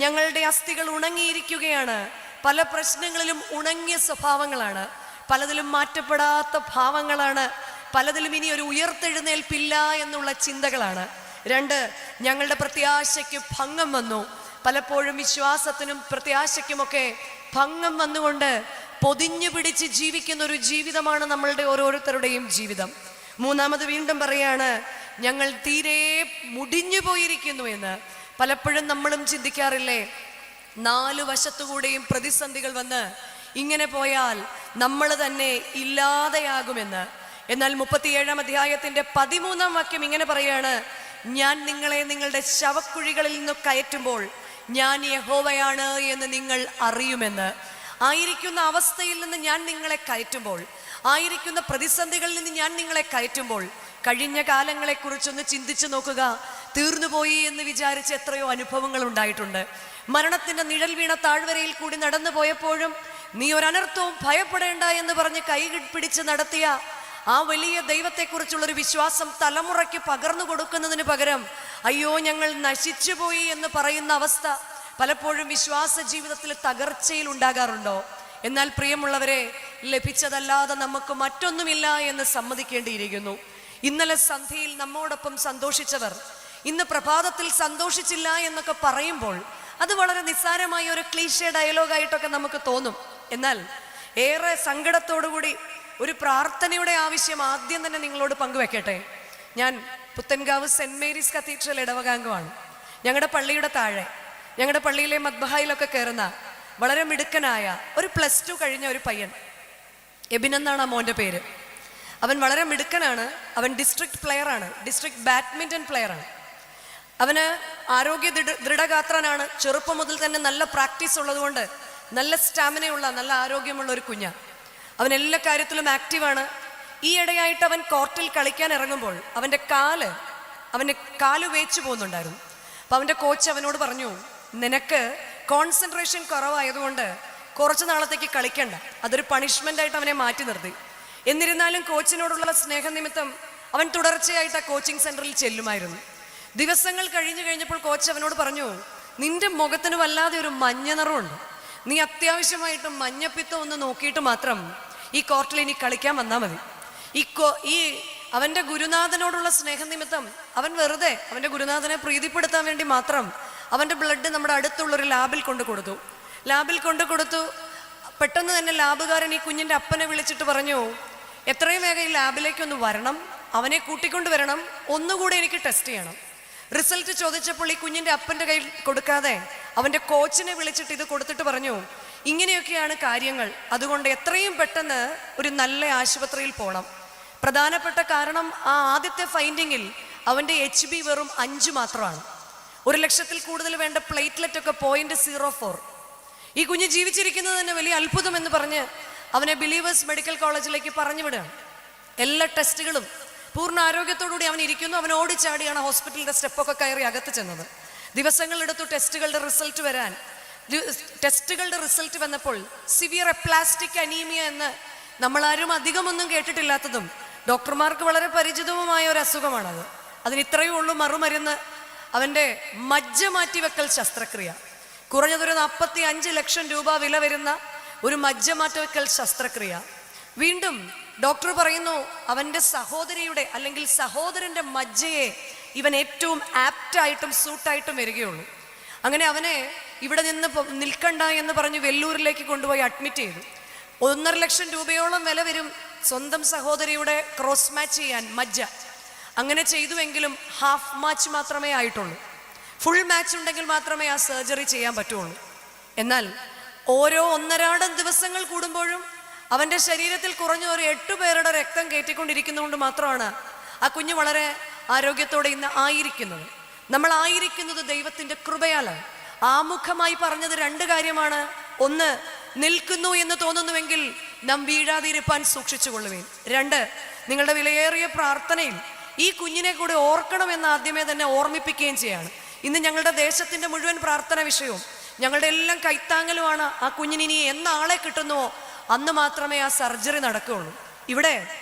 ഞങ്ങളുടെ അസ്ഥികൾ ഉണങ്ങിയിരിക്കുകയാണ്. പല പ്രശ്നങ്ങളിലും ഉണങ്ങിയ സ്വഭാവങ്ങളാണ്, പലതിലും മാറ്റപ്പെടാത്ത ഭാവങ്ങളാണ്, പലതിലും ഇനി ഒരു ഉയർത്തെഴുന്നേൽപ്പില്ല എന്നുള്ള ചിന്തകളാണ്. 2, ഞങ്ങളുടെ പ്രത്യാശയ്ക്ക് ഭംഗം വന്നു. പലപ്പോഴും വിശ്വാസത്തിനും പ്രത്യാശയ്ക്കുമൊക്കെ ഭംഗം വന്നുകൊണ്ട് പൊതിഞ്ഞു പിടിച്ച് ജീവിക്കുന്ന ഒരു ജീവിതമാണ് നമ്മളുടെ ഓരോരുത്തരുടെയും ജീവിതം. 3 വീണ്ടും പറയാണ്, ഞങ്ങൾ തീരെ മുടിഞ്ഞു പോയിരിക്കുന്നു എന്ന്. പലപ്പോഴും നമ്മളും ചിന്തിക്കാറില്ലേ, 4 വശത്തുകൂടെയും പ്രതിസന്ധികൾ വന്ന് ഇങ്ങനെ പോയാൽ നമ്മൾ തന്നെ ഇല്ലാതെയാകുമെന്ന്. എന്നാൽ 37 അധ്യായത്തിന്റെ 13 വാക്യം ഇങ്ങനെ പറയാണ്, ഞാൻ നിങ്ങളെ നിങ്ങളുടെ ശവക്കുഴികളിൽ നിന്ന് കയറ്റുമ്പോൾ ഞാൻ യഹോവയാണ് എന്ന് നിങ്ങൾ അറിയുമെന്ന്. ആയിരിക്കുന്ന അവസ്ഥയിൽ നിന്ന് ഞാൻ നിങ്ങളെ കയറ്റുമ്പോൾ, ആയിരിക്കുന്ന പ്രതിസന്ധികളിൽ നിന്ന് ഞാൻ നിങ്ങളെ കയറ്റുമ്പോൾ, കഴിഞ്ഞ കാലങ്ങളെക്കുറിച്ചൊന്ന് ചിന്തിച്ചു നോക്കുക. തീർന്നുപോയി എന്ന് വിചാരിച്ച് എത്രയോ അനുഭവങ്ങൾ ഉണ്ടായിട്ടുണ്ട്. മരണത്തിന്റെ നിഴൽ വീണ താഴ്വരയിൽ കൂടി നടന്നു പോയപ്പോഴും നീ ഒരനർത്ഥവും ഭയപ്പെടേണ്ട എന്ന് പറഞ്ഞ് കൈ പിടിച്ച് നടത്തിയ ആ വലിയ ദൈവത്തെക്കുറിച്ചുള്ളൊരു വിശ്വാസം തലമുറയ്ക്ക് പകർന്നു കൊടുക്കുന്നതിന് പകരം അയ്യോ ഞങ്ങൾ നശിച്ചുപോയി എന്ന് പറയുന്ന അവസ്ഥ പലപ്പോഴും വിശ്വാസ ജീവിതത്തിൽ തകർച്ചയിൽ ഉണ്ടാകാറുണ്ടോ? എന്നാൽ പ്രിയമുള്ളവരെ, ലഭിച്ചതല്ലാതെ നമുക്ക് മറ്റൊന്നുമില്ല എന്ന് സമ്മതിക്കേണ്ടിയിരിക്കുന്നു. ഇന്നലെ സന്ധ്യയിൽ നമ്മോടൊപ്പം സന്തോഷിച്ചവർ ഇന്ന് പ്രഭാതത്തിൽ സന്തോഷിച്ചില്ല എന്നൊക്കെ പറയുമ്പോൾ അത് വളരെ നിസ്സാരമായ ഒരു ക്ലീഷേ ഡയലോഗായിട്ടൊക്കെ നമുക്ക് തോന്നും. എന്നാൽ ഏറെ സങ്കടത്തോടുകൂടി ഒരു പ്രാർത്ഥനയുടെ ആവശ്യം ആദ്യം തന്നെ നിങ്ങളോട് പങ്കുവെക്കട്ടെ. ഞാൻ പുത്തൻകാവ് സെന്റ് മേരീസ് കത്തീഡ്രൽ ഇടവകാംഗമാണ്. ഞങ്ങളുടെ പള്ളിയുടെ താഴെ, ഞങ്ങളുടെ പള്ളിയിലെ മദ്ബഹായിലൊക്കെ കയറുന്ന വളരെ മിടുക്കനായ ഒരു +2 കഴിഞ്ഞ ഒരു പയ്യൻ, എബിൻ എന്നാണ് ആ മോൻ്റെ പേര്. അവൻ വളരെ മിടുക്കനാണ്. അവൻ ഡിസ്ട്രിക്ട് പ്ലെയറാണ്, ഡിസ്ട്രിക്ട് ബാഡ്മിൻ്റൺ പ്ലെയറാണ്. അവന് ആരോഗ്യ ദൃഢഗാത്രനാണ്. ചെറുപ്പം മുതൽ തന്നെ നല്ല പ്രാക്ടീസ് ഉള്ളതുകൊണ്ട് നല്ല സ്റ്റാമിനയുള്ള, നല്ല ആരോഗ്യമുള്ള ഒരു കുഞ്ഞാണ്. അവൻ എല്ലാ കാര്യത്തിലും ആക്റ്റീവാണ്. ഈ ഇടയായിട്ട് അവൻ കോർട്ടിൽ കളിക്കാൻ ഇറങ്ങുമ്പോൾ അവൻ്റെ കാല് വേച്ചു പോകുന്നുണ്ടായിരുന്നു. അപ്പം അവൻ്റെ കോച്ച് അവനോട് പറഞ്ഞു, നിനക്ക് കോൺസെൻട്രേഷൻ കുറവായതുകൊണ്ട് കുറച്ച് നാളത്തേക്ക് കളിക്കണ്ട. അതൊരു പണിഷ്മെൻ്റായിട്ട് അവനെ മാറ്റി നിർത്തി. എന്നിരുന്നാലും കോച്ചിനോടുള്ള സ്നേഹനിമിത്തം അവൻ തുടർച്ചയായിട്ട് ആ കോച്ചിങ് സെൻറ്ററിൽ ചെല്ലുമായിരുന്നു. ദിവസങ്ങൾ കഴിഞ്ഞപ്പോൾ കോച്ച് അവനോട് പറഞ്ഞു, നിന്റെ മുഖത്തിന് വല്ലാതെ ഒരു മഞ്ഞ നിറമുണ്ട്, നീ അത്യാവശ്യമായിട്ടും മഞ്ഞപ്പിത്തം ഒന്ന് നോക്കിയിട്ട് മാത്രം ഈ കോർട്ടിൽ ഇനി കളിക്കാൻ വന്നാൽ മതി. ഈ അവൻ്റെ ഗുരുനാഥനോടുള്ള സ്നേഹനിമിത്തം അവൻ വെറുതെ അവൻ്റെ ഗുരുനാഥനെ പ്രീതിപ്പെടുത്താൻ വേണ്ടി മാത്രം അവൻ്റെ ബ്ലഡ് നമ്മുടെ അടുത്തുള്ളൊരു ലാബിൽ കൊണ്ടു കൊടുത്തു. പെട്ടെന്ന് തന്നെ ലാബുകാരൻ ഈ കുഞ്ഞിൻ്റെ അപ്പനെ വിളിച്ചിട്ട് പറഞ്ഞു, എത്രയും വേഗം ഈ ലാബിലേക്കൊന്ന് വരണം, അവനെ കൂട്ടിക്കൊണ്ട് വരണം, ഒന്നുകൂടെ എനിക്ക് ടെസ്റ്റ് ചെയ്യണം. റിസൾട്ട് ചോദിച്ചപ്പോൾ ഈ കുഞ്ഞിൻ്റെ അപ്പൻ്റെ കയ്യിൽ കൊടുക്കാതെ അവൻ്റെ കോച്ചിനെ വിളിച്ചിട്ട് ഇത് കൊടുത്തിട്ട് പറഞ്ഞു, ഇങ്ങനെയൊക്കെയാണ് കാര്യങ്ങൾ, അതുകൊണ്ട് എത്രയും പെട്ടെന്ന് ഒരു നല്ല ആശുപത്രിയിൽ പോകണം. പ്രധാനപ്പെട്ട കാരണം ആ ആദ്യത്തെ ഫൈൻഡിങ്ങിൽ അവൻ്റെ HB വെറും 5 മാത്രമാണ്. 1,00,000-ൽ കൂടുതൽ വേണ്ട പ്ലേറ്റ്ലെറ്റ് ഒക്കെ 0.04. ഈ കുഞ്ഞ് ജീവിച്ചിരിക്കുന്നത് തന്നെ വലിയ അത്ഭുതം എന്ന് പറഞ്ഞ് അവനെ ബിലീവേഴ്സ് മെഡിക്കൽ കോളേജിലേക്ക് പറഞ്ഞു വിടുകയാണ്. എല്ലാ ടെസ്റ്റുകളും പൂർണ്ണ ആരോഗ്യത്തോടുകൂടി അവൻ ഇരിക്കുന്നു. അവൻ ഓടിച്ചാടിയാണ് ഹോസ്പിറ്റലിൻ്റെ സ്റ്റെപ്പൊക്കെ കയറി അകത്ത് ചെന്നത്. ദിവസങ്ങളെടുത്തു ടെസ്റ്റുകളുടെ റിസൾട്ട് വരാൻ. ടെസ്റ്റുകളുടെ റിസൾട്ട് വന്നപ്പോൾ സിവിയർ എപ്ലാസ്റ്റിക് അനീമിയ എന്ന് നമ്മളാരും അധികമൊന്നും കേട്ടിട്ടില്ലാത്തതും ഡോക്ടർമാർക്ക് വളരെ പരിചിതവുമായ ഒരു അസുഖമാണത്. അതിന് ഇത്രയേ ഉള്ളൂ മറുമരുന്ന്, അവൻ്റെ മജ്ജ മാറ്റിവെക്കൽ ശസ്ത്രക്രിയ. കുറഞ്ഞതൊരു 45 ലക്ഷം രൂപ വില വരുന്ന ഒരു മജ്ജ മാറ്റിവെക്കൽ ശസ്ത്രക്രിയ. വീണ്ടും ഡോക്ടർ പറയുന്നു, അവൻ്റെ സഹോദരിയുടെ അല്ലെങ്കിൽ സഹോദരൻ്റെ മജ്ജയെ ഇവൻ ഏറ്റവും ആപ്റ്റായിട്ടും സൂട്ടായിട്ടും വരികയുള്ളൂ. അങ്ങനെ അവനെ ഇവിടെ നിന്ന് നിൽക്കണ്ട എന്ന് പറഞ്ഞ് വെല്ലൂരിലേക്ക് കൊണ്ടുപോയി അഡ്മിറ്റ് ചെയ്തു. 1.5 ലക്ഷം രൂപയോളം വില വരും സ്വന്തം സഹോദരിയുടെ ക്രോസ് മാച്ച് ചെയ്യാൻ മജ്ജ. അങ്ങനെ ചെയ്തുവെങ്കിലും ഹാഫ് മാച്ച് മാത്രമേ ആയിട്ടുള്ളൂ. ഫുൾ മാച്ച് ഉണ്ടെങ്കിൽ മാത്രമേ ആ സർജറി ചെയ്യാൻ പറ്റുള്ളൂ. എന്നാൽ ഓരോ 1.5 ദിവസങ്ങൾ കൂടുമ്പോഴും അവൻ്റെ ശരീരത്തിൽ കുറഞ്ഞ ഒരു 8 പേരുടെ രക്തം കയറ്റിക്കൊണ്ടിരിക്കുന്നതുകൊണ്ട് മാത്രമാണ് ആ കുഞ്ഞ് വളരെ ആരോഗ്യത്തോടെ ഇന്ന് ആയിരിക്കുന്നത്. നമ്മൾ ആയിരിക്കുന്നത് ദൈവത്തിൻ്റെ കൃപയാലാണ്. ആമുഖമായി പറഞ്ഞത് 2 കാര്യമാണ്. ഒന്ന്, നിൽക്കുന്നു എന്ന് തോന്നുന്നുവെങ്കിൽ നാം വീഴാതിരിപ്പാൻ സൂക്ഷിച്ചുകൊള്ളുവേൻ. 2, നിങ്ങളുടെ വിലയേറിയ പ്രാർത്ഥനയിൽ ഈ കുഞ്ഞിനെ കൂടെ ഓർക്കണമെന്ന് ആദ്യമേ തന്നെ ഓർമ്മിപ്പിക്കുകയും ചെയ്യാണ്. ഇന്ന് ഞങ്ങളുടെ ദേശത്തിൻ്റെ മുഴുവൻ പ്രാർത്ഥന വിഷയവും ഞങ്ങളുടെ എല്ലാം കൈത്താങ്ങലുമാണ്. ആ കുഞ്ഞിന് ഇനി എന്നാളെ കിട്ടുന്നുവോ അന്ന് മാത്രമേ ആ സർജറി നടക്കുകയുള്ളൂ. ഇവിടെ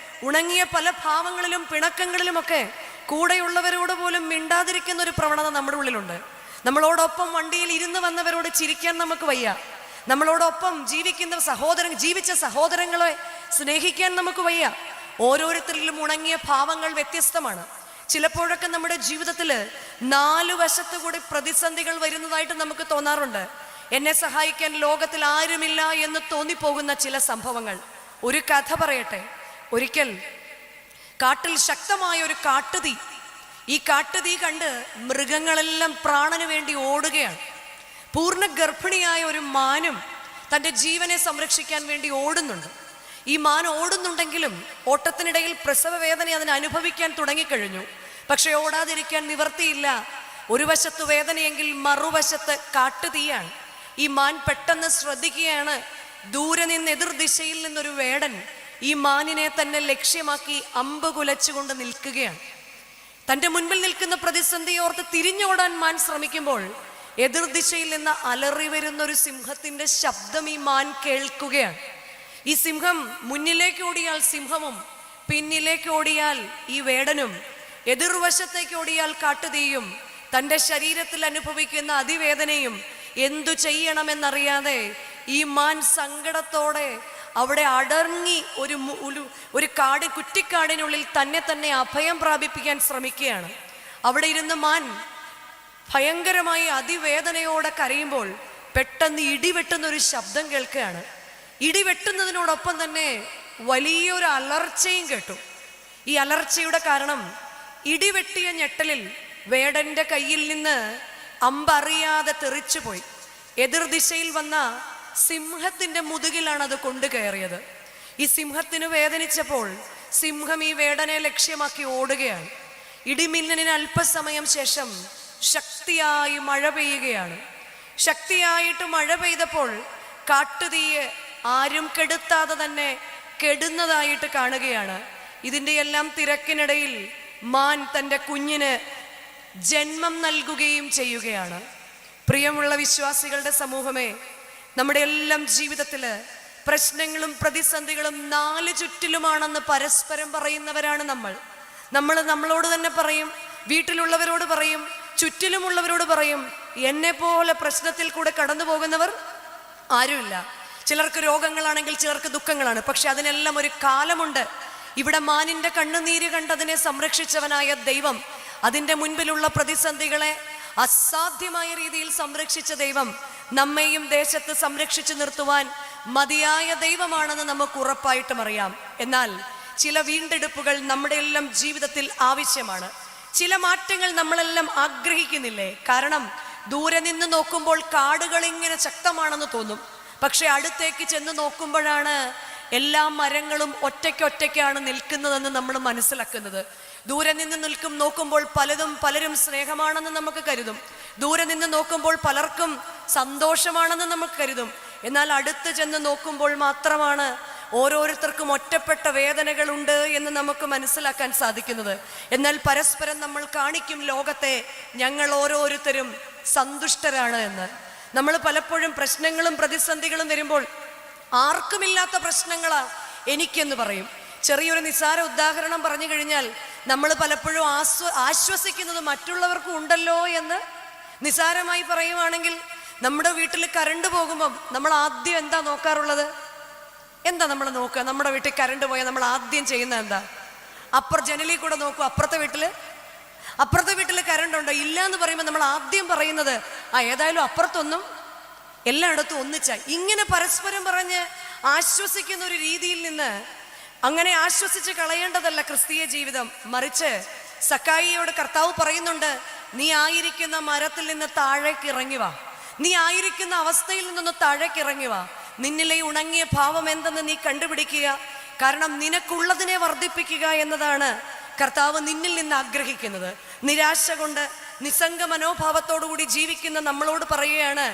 ഉണങ്ങിയ പല ഭാവങ്ങളിലും പിണക്കങ്ങളിലുമൊക്കെ കൂടെയുള്ളവരോട് പോലും മിണ്ടാതിരിക്കുന്ന ഒരു പ്രവണത നമ്മുടെ ഉള്ളിലുണ്ട്. നമ്മളോടൊപ്പം വണ്ടിയിൽ ഇരുന്ന് വന്നവരോട് ചിരിക്കാൻ നമുക്ക് വയ്യ. നമ്മളോടൊപ്പം ജീവിച്ച സഹോദരങ്ങളെ സ്നേഹിക്കാൻ നമുക്ക് വയ്യ. ഓരോരുത്തരിലും ഉണങ്ങിയ ഭാവങ്ങൾ വ്യത്യസ്തമാണ്. ചിലപ്പോഴൊക്കെ നമ്മുടെ ജീവിതത്തിൽ 4 വശത്തു കൂടി പ്രതിസന്ധികൾ വരുന്നതായിട്ട് നമുക്ക് തോന്നാറുണ്ട്. എന്നെ സഹായിക്കാൻ ലോകത്തിൽ ആരുമില്ല എന്ന് തോന്നിപ്പോകുന്ന ചില സംഭവങ്ങൾ. ഒരു കഥ പറയട്ടെ. ഒരിക്കൽ കാട്ടിൽ ശക്തമായ ഒരു കാട്ടുതീ. ഈ കാട്ടുതീ കണ്ട് മൃഗങ്ങളെല്ലാം പ്രാണന് വേണ്ടി ഓടുകയാണ്. പൂർണ്ണ ഗർഭിണിയായ ഒരു മാനും തൻ്റെ ജീവനെ സംരക്ഷിക്കാൻ വേണ്ടി ഓടുന്നുണ്ട്. ഈ മാൻ ഓടുന്നുണ്ടെങ്കിലും ഓട്ടത്തിനിടയിൽ പ്രസവ വേദന അതിന് അനുഭവിക്കാൻ തുടങ്ങിക്കഴിഞ്ഞു. പക്ഷെ ഓടാതിരിക്കാൻ നിവർത്തിയില്ല. ഒരു വശത്ത് വേദനയെങ്കിൽ മറുവശത്ത് കാട്ടുതീയാണ്. ഈ മാൻ പെട്ടെന്ന് ശ്രദ്ധിക്കുകയാണ്. ദൂരെ നിന്ന് എതിർദിശയിൽ നിന്നൊരു വേടൻ ഈ മാനിനെ തന്നെ ലക്ഷ്യമാക്കി അമ്പ് കുലച്ചുകൊണ്ട് നിൽക്കുകയാണ്. തൻ്റെ മുൻപിൽ നിൽക്കുന്ന പ്രതിസന്ധിയെ ഓർത്ത് തിരിഞ്ഞോടാൻ മാൻ ശ്രമിക്കുമ്പോൾ എതിർദിശയിൽ നിന്ന് അലറി വരുന്ന ഒരു സിംഹത്തിന്റെ ശബ്ദം ഈ മാൻ കേൾക്കുകയാണ്. ഈ സിംഹം മുന്നിലേക്ക് ഓടിയാൽ സിംഹവും, പിന്നിലേക്ക് ഓടിയാൽ ഈ വേടനും, എതിർവശത്തേക്ക് ഓടിയാൽ കാട്ടുതീയും, തൻ്റെ ശരീരത്തിൽ അനുഭവിക്കുന്ന അതിവേദനയും എന്തു ചെയ്യണമെന്നറിയാതെ ഈ മാൻ സങ്കടത്തോടെ അവിടെ അടങ്ങി ഒരു കുറ്റിക്കാടിനുള്ളിൽ തന്നെ അഭയം പ്രാപിപ്പിക്കാൻ ശ്രമിക്കുകയാണ്. അവിടെ ഇരുന്ന് മാൻ ഭയങ്കരമായി അതിവേദനയോടെ കരയുമ്പോൾ പെട്ടെന്ന് ഇടിവെട്ടുന്നൊരു ശബ്ദം കേൾക്കുകയാണ്. ഇടിവെട്ടുന്നതിനോടൊപ്പം തന്നെ വലിയൊരു അലർച്ചയും കേട്ടു. ഈ അലർച്ചയുടെ കാരണം ഇടിവെട്ടിയ ഞെട്ടലിൽ വേടന്റെ കയ്യിൽ നിന്ന് അമ്പറിയാതെ തെറിച്ചുപോയി. എതിർദിശയിൽ വന്ന സിംഹത്തിന്റെ മുതുകിലാണ് അത് കൊണ്ടു കയറിയത്. ഈ സിംഹത്തിന് വേദനിച്ചപ്പോൾ സിംഹം ഈ വേടനെ ലക്ഷ്യമാക്കി ഓടുകയാണ്. ഇടിമിന്നലിന് അല്പസമയം ശേഷം ശക്തിയായി മഴ പെയ്യുകയാണ്. ശക്തിയായിട്ട് മഴ പെയ്തപ്പോൾ കാട്ടുതീയെ ആരും കെടുത്താതെ തന്നെ കെടുന്നതായിട്ട് കാണുകയാണ്. ഇതിൻ്റെ എല്ലാം തിരക്കിനിടയിൽ മാൻ തൻ്റെ കുഞ്ഞിന് ജന്മം നൽകുകയും ചെയ്യുകയാണ്. പ്രിയമുള്ള വിശ്വാസികളുടെ സമൂഹമേ, നമ്മുടെ എല്ലാം ജീവിതത്തിൽ പ്രശ്നങ്ങളും പ്രതിസന്ധികളും 4 ചുറ്റിലുമാണെന്ന് പരസ്പരം പറയുന്നവരാണ് നമ്മളോട് തന്നെ പറയും, വീട്ടിലുള്ളവരോട് പറയും, ചുറ്റിലുമുള്ളവരോട് പറയും. എന്നെ പോലെ പ്രശ്നത്തിൽ കൂടെ കടന്നു പോകുന്നവർ ആരുമില്ല. ചിലർക്ക് രോഗങ്ങളാണെങ്കിൽ ചിലർക്ക് ദുഃഖങ്ങളാണ്. പക്ഷെ അതിനെല്ലാം ഒരു കാലമുണ്ട്. ഇവിടെ മാനിന്റെ കണ്ണുനീര് കണ്ടതിനെ സംരക്ഷിച്ചവനായ ദൈവം, അതിൻ്റെ മുൻപിലുള്ള പ്രതിസന്ധികളെ അസാധ്യമായ രീതിയിൽ സംരക്ഷിച്ച ദൈവം നമ്മെയും ദേശത്ത് സംരക്ഷിച്ചു നിർത്തുവാൻ മതിയായ ദൈവമാണെന്ന് നമുക്ക് ഉറപ്പായിട്ടും അറിയാം. എന്നാൽ ചില വീണ്ടെടുപ്പുകൾ നമ്മുടെ എല്ലാം ജീവിതത്തിൽ ആവശ്യമാണ്. ചില മാറ്റങ്ങൾ നമ്മളെല്ലാം ആഗ്രഹിക്കുന്നില്ലേ? കാരണം ദൂരെ നിന്ന് നോക്കുമ്പോൾ കാടുകൾ ഇങ്ങനെ ശക്തമാണെന്ന് തോന്നും. പക്ഷെ അടുത്തേക്ക് ചെന്ന് നോക്കുമ്പോഴാണ് എല്ലാ മരങ്ങളും ഒറ്റയ്ക്കൊറ്റയ്ക്കാണ് നിൽക്കുന്നതെന്ന് നമ്മൾ മനസ്സിലാക്കുന്നത്. ദൂരെ നിന്ന് നോക്കുമ്പോൾ പലരും സ്നേഹമാണെന്ന് നമുക്ക് കരുതും. ദൂരെ നിന്ന് നോക്കുമ്പോൾ പലർക്കും സന്തോഷമാണെന്ന് നമുക്ക് കരുതും. എന്നാൽ അടുത്ത് ചെന്ന് നോക്കുമ്പോൾ മാത്രമാണ് ഓരോരുത്തർക്കും ഒറ്റപ്പെട്ട വേദനകളുണ്ട് എന്ന് നമുക്ക് മനസ്സിലാക്കാൻ സാധിക്കുന്നത്. എന്നാൽ പരസ്പരം നമ്മൾ കാണിക്കും ലോകത്തെ ഞങ്ങൾ ഓരോരുത്തരും സന്തുഷ്ടരാണ് എന്ന്. നമ്മൾ പലപ്പോഴും പ്രശ്നങ്ങളും പ്രതിസന്ധികളും വരുമ്പോൾ ആർക്കുമില്ലാത്ത പ്രശ്നങ്ങളാ എനിക്കെന്ന് പറയും. ചെറിയൊരു നിസ്സാര ഉദാഹരണം പറഞ്ഞു കഴിഞ്ഞാൽ നമ്മൾ പലപ്പോഴും ആശ്വസിക്കുന്നത് മറ്റുള്ളവർക്കും ഉണ്ടല്ലോ എന്ന് നിസ്സാരമായി പറയുവാണെങ്കിൽ, നമ്മുടെ വീട്ടിൽ കറണ്ട് പോകുമ്പം നമ്മൾ ആദ്യം എന്താ നോക്കാറുള്ളത്? എന്താ നമ്മൾ നോക്കുക? നമ്മുടെ വീട്ടിൽ കറണ്ട് പോയാൽ നമ്മൾ ആദ്യം ചെയ്യുന്ന എന്താ? ജനലിൽ കൂടെ നോക്കൂ, അപ്പുറത്തെ വീട്ടിൽ കറണ്ട് ഉണ്ടോ? ഇല്ല എന്ന് പറയുമ്പോൾ നമ്മൾ ആദ്യം പറയുന്നത് ഏതായാലും അപ്പുറത്തൊന്നും എല്ലായിടത്തും ഒന്നിച്ചായി. ഇങ്ങനെ പരസ്പരം പറഞ്ഞ് ആശ്വസിക്കുന്ന ഒരു രീതിയിൽ നിന്ന് അങ്ങനെ ആശ്വസിച്ച് കളയേണ്ടതല്ല ക്രിസ്തീയ ജീവിതം. മറിച്ച് സക്കായിയോട് കർത്താവ് പറയുന്നുണ്ട്, നീ ആയിരിക്കുന്ന മരത്തിൽ നിന്ന് താഴേക്ക് ഇറങ്ങി വാ, നീ ആയിരിക്കുന്ന അവസ്ഥയിൽ നിന്നൊന്ന് താഴേക്ക് ഇറങ്ങി വാ. നിന്നിലെ ഉണങ്ങിയ ഭാവം എന്തെന്ന് നീ കണ്ടുപിടിക്കുക. കാരണം നിനക്കുള്ളതിനെ വർദ്ധിപ്പിക്കുക എന്നതാണ് കർത്താവ് നിന്നിൽ നിന്ന് ആഗ്രഹിക്കുന്നത്. നിരാശ കൊണ്ട് നിസ്സംഗ മനോഭാവത്തോടുകൂടി ജീവിക്കുന്ന നമ്മളോട് പറയുകയാണ്,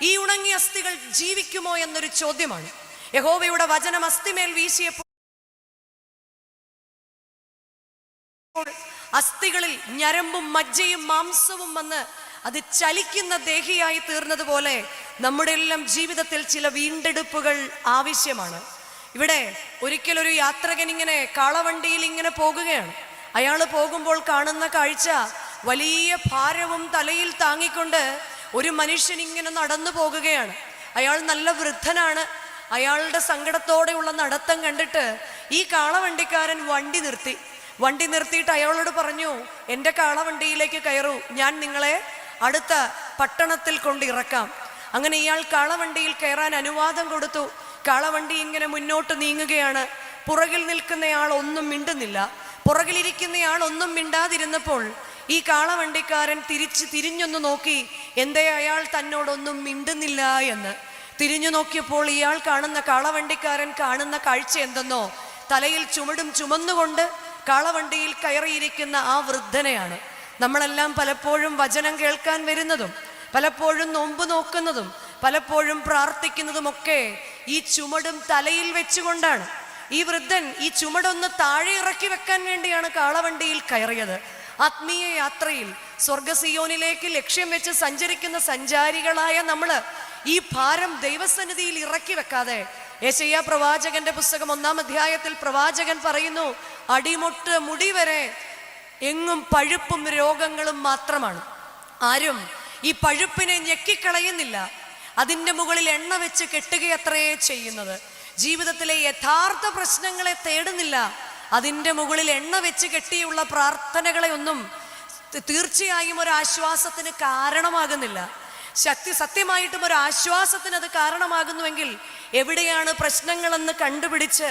ഈ ഉണങ്ങിയ അസ്ഥികൾ ജീവിക്കുമോ എന്നൊരു ചോദ്യമാണ്. യഹോവയുടെ വചനം അസ്ഥിമേൽ വീശിയപ്പോൾ അസ്ഥികളിൽ ഞരമ്പും മജ്ജയും മാംസവും വന്ന് അത് ചലിക്കുന്ന ദേഹിയായി തീർന്നതുപോലെ നമ്മുടെ എല്ലാം ജീവിതത്തിൽ ചില വീണ്ടെടുപ്പുകൾ ആവശ്യമാണ്. ഇവിടെ ഒരിക്കലൊരു യാത്രകൻ ഇങ്ങനെ കാളവണ്ടിയിൽ ഇങ്ങനെ പോകുകയാണ്. അയാൾ പോകുമ്പോൾ കാണുന്ന കാഴ്ച വലിയ ഭാരവും തലയിൽ താങ്ങിക്കൊണ്ട് ഒരു മനുഷ്യൻ ഇങ്ങനെ നടന്നു പോകുകയാണ്. അയാൾ നല്ല വൃദ്ധനാണ്. അയാളുടെ സങ്കടത്തോടെയുള്ള നടത്തം കണ്ടിട്ട് ഈ കാളവണ്ടിക്കാരൻ വണ്ടി നിർത്തിയിട്ട് അയാളോട് പറഞ്ഞു, എൻ്റെ കാളവണ്ടിയിലേക്ക് കയറൂ, ഞാൻ നിങ്ങളെ അടുത്ത പട്ടണത്തിൽ കൊണ്ടിറക്കാം. അങ്ങനെ ഇയാൾ കാളവണ്ടിയിൽ കയറാൻ അനുവാദം കൊടുത്തു. കാളവണ്ടി ഇങ്ങനെ മുന്നോട്ട് നീങ്ങുകയാണ്. പുറകിൽ നിൽക്കുന്നയാൾ ഒന്നും മിണ്ടുന്നില്ല. പുറകിലിരിക്കുന്നയാൾ ഒന്നും മിണ്ടാതിരുന്നപ്പോൾ ഈ കാളവണ്ടിക്കാരൻ തിരിഞ്ഞൊന്ന് നോക്കി, എന്തേ അയാൾ തന്നോടൊന്നും മിണ്ടുന്നില്ല എന്ന്. തിരിഞ്ഞു നോക്കിയപ്പോൾ ഇയാൾ കാളവണ്ടിക്കാരൻ കാണുന്ന കാഴ്ച എന്തെന്നോ, തലയിൽ ചുമടും ചുമന്നുകൊണ്ട് കാളവണ്ടിയിൽ കയറിയിരിക്കുന്ന ആ വൃദ്ധനെയാണ്. നമ്മളെല്ലാം പലപ്പോഴും വചനം കേൾക്കാൻ വരുന്നതും പലപ്പോഴും നോമ്പ് നോക്കുന്നതും പലപ്പോഴും പ്രാർത്ഥിക്കുന്നതുമൊക്കെ ഈ ചുമടും തലയിൽ വെച്ചുകൊണ്ടാണ്. ഈ വൃദ്ധൻ ഈ ചുമടൊന്ന് താഴെ ഇറക്കി വെക്കാൻ വേണ്ടിയാണ് കാളവണ്ടിയിൽ കയറിയത്. ആത്മീയ യാത്രയിൽ സ്വർഗസിയോനിലേക്ക് ലക്ഷ്യം വെച്ച് സഞ്ചരിക്കുന്ന സഞ്ചാരികളായ നമ്മള് ഈ ഭാരം ദൈവസന്നിധിയിൽ ഇറക്കി വെക്കാതെ, യെശയ്യാ പ്രവാചകന്റെ പുസ്തകം 1-ാം അധ്യായത്തിൽ പ്രവാചകൻ പറയുന്നു, അടിമുട്ട് മുടി വരെ എങ്ങും പഴുപ്പും രോഗങ്ങളും മാത്രമാണ്. ആരും ഈ പഴുപ്പിനെ ഞെക്കിക്കളയുന്നില്ല, അതിൻ്റെ മുകളിൽ എണ്ണ വെച്ച് കെട്ടുകയത്രേ ചെയ്യുന്നത്. ജീവിതത്തിലെ യഥാർത്ഥ പ്രശ്നങ്ങളെ തേടുന്നില്ല, അതിൻ്റെ മുകളിൽ എണ്ണ വെച്ച് കെട്ടിയുള്ള പ്രാർത്ഥനകളെ ഒന്നും തീർച്ചയായും ഒരു ആശ്വാസത്തിന് കാരണമാകുന്നില്ല. സത്യമായിട്ടും ഒരു ആശ്വാസത്തിന് അത് കാരണമാകുന്നുവെങ്കിൽ എവിടെയാണ് പ്രശ്നങ്ങളെന്ന് കണ്ടുപിടിച്ച്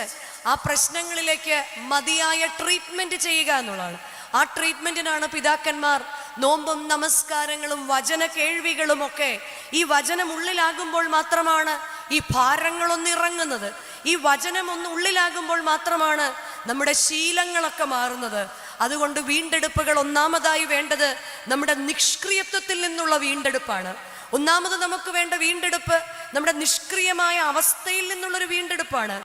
ആ പ്രശ്നങ്ങളിലേക്ക് മതിയായ ട്രീറ്റ്മെന്റ് ചെയ്യുക എന്നുള്ളതാണ്. ആ ട്രീറ്റ്മെന്റിനാണ് പിതാക്കന്മാർ നോമ്പും നമസ്കാരങ്ങളും വചന കേൾവികളും ഒക്കെ. ഈ വചനം ഉള്ളിലാകുമ്പോൾ മാത്രമാണ് ഈ ഭാരങ്ങളൊന്നിറങ്ങുന്നത്. ഈ വചനം ഒന്ന് ഉള്ളിലാകുമ്പോൾ മാത്രമാണ് നമ്മുടെ ശീലങ്ങളൊക്കെ മാറുന്നത്. അതുകൊണ്ട് വീണ്ടെടുപ്പുകൾ ഒന്നാമതായി വേണ്ടത് നമ്മുടെ നിഷ്ക്രിയത്വത്തിൽ നിന്നുള്ള വീണ്ടെടുപ്പാണ്. ഒന്നാമത് നമുക്ക് വേണ്ട വീണ്ടെടുപ്പ് നമ്മുടെ നിഷ്ക്രിയമായ അവസ്ഥയിൽ നിന്നുള്ളൊരു വീണ്ടെടുപ്പാണ്.